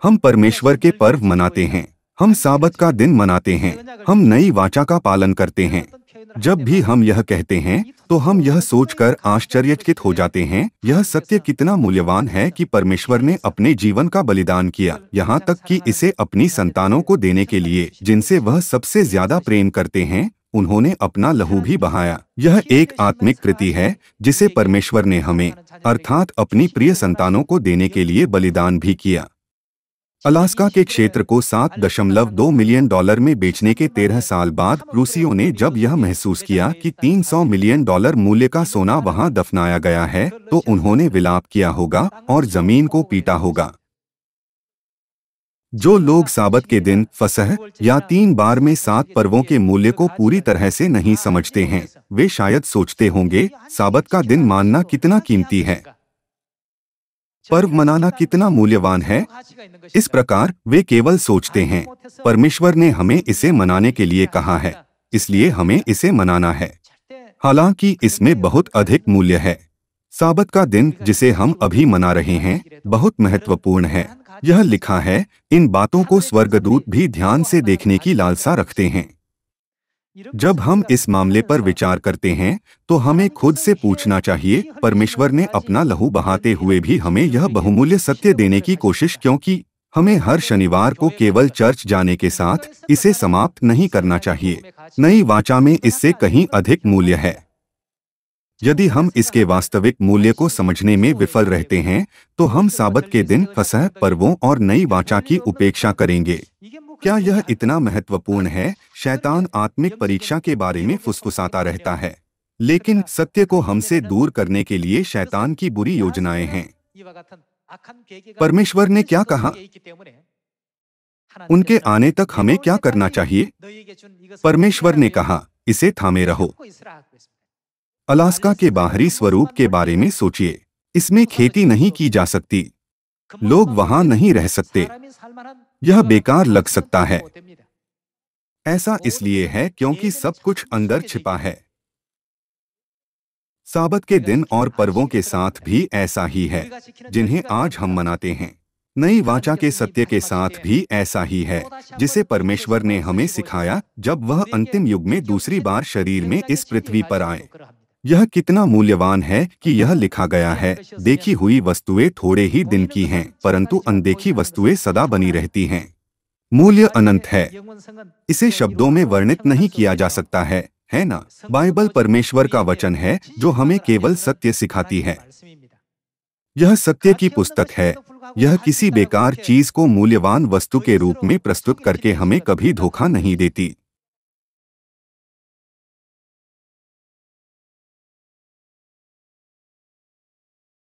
हम परमेश्वर के पर्व मनाते हैं, हम साबत का दिन मनाते हैं, हम नई वाचा का पालन करते हैं। जब भी हम यह कहते हैं तो हम यह सोचकर आश्चर्यचकित हो जाते हैं, यह सत्य कितना मूल्यवान है कि परमेश्वर ने अपने जीवन का बलिदान किया, यहाँ तक कि इसे अपनी संतानों को देने के लिए जिनसे वह सबसे ज्यादा प्रेम करते हैं। उन्होंने अपना लहू भी बहाया। यह एक आत्मिक कृति है जिसे परमेश्वर ने हमें अर्थात अपनी प्रिय संतानों को देने के लिए बलिदान भी किया। अलास्का के क्षेत्र को $7.2 मिलियन में बेचने के 13 साल बाद रूसियों ने जब यह महसूस किया कि $300 मिलियन मूल्य का सोना वहां दफनाया गया है तो उन्होंने विलाप किया होगा और जमीन को पीटा होगा। जो लोग साबत के दिन फसह या 3 बार में 7 पर्वों के मूल्य को पूरी तरह से नहीं समझते हैं, वे शायद सोचते होंगे साबत का दिन मानना कितना कीमती है, पर्व मनाना कितना मूल्यवान है। इस प्रकार वे केवल सोचते हैं परमेश्वर ने हमें इसे मनाने के लिए कहा है, इसलिए हमें इसे मनाना है। हालांकि इसमें बहुत अधिक मूल्य है। साबत का दिन जिसे हम अभी मना रहे हैं बहुत महत्वपूर्ण है। यह लिखा है, इन बातों को स्वर्गदूत भी ध्यान से देखने की लालसा रखते हैं। जब हम इस मामले पर विचार करते हैं तो हमें खुद से पूछना चाहिए, परमेश्वर ने अपना लहू बहाते हुए भी हमें यह बहुमूल्य सत्य देने की कोशिश क्यों की? हमें हर शनिवार को केवल चर्च जाने के साथ इसे समाप्त नहीं करना चाहिए। नई वाचा में इससे कहीं अधिक मूल्य है। यदि हम इसके वास्तविक मूल्य को समझने में विफल रहते हैं तो हम साबत के दिन फसह पर्वों और नई वाचा की उपेक्षा करेंगे। क्या यह इतना महत्वपूर्ण है? शैतान आत्मिक परीक्षा के बारे में फुसफुसाता रहता है, लेकिन सत्य को हमसे दूर करने के लिए शैतान की बुरी योजनाएं हैं। परमेश्वर ने क्या कहा? उनके आने तक हमें क्या करना चाहिए? परमेश्वर ने कहा, इसे थामे रहो। अलास्का के बाहरी स्वरूप के बारे में सोचिए। इसमें खेती नहीं की जा सकती, लोग वहां नहीं रह सकते, यह बेकार लग सकता है। ऐसा इसलिए है क्योंकि सब कुछ अंदर छिपा है। साबत के दिन और पर्वों के साथ भी ऐसा ही है जिन्हें आज हम मनाते हैं। नई वाचा के सत्य के साथ भी ऐसा ही है जिसे परमेश्वर ने हमें सिखाया जब वह अंतिम युग में दूसरी बार शरीर में इस पृथ्वी पर आए। यह कितना मूल्यवान है कि यह लिखा गया है, देखी हुई वस्तुएं थोड़े ही दिन की हैं, परंतु अनदेखी वस्तुएं सदा बनी रहती हैं। मूल्य अनंत है, इसे शब्दों में वर्णित नहीं किया जा सकता है ना? बाइबल परमेश्वर का वचन है जो हमें केवल सत्य सिखाती है। यह सत्य की पुस्तक है। यह किसी बेकार चीज को मूल्यवान वस्तु के रूप में प्रस्तुत करके हमें कभी धोखा नहीं देती।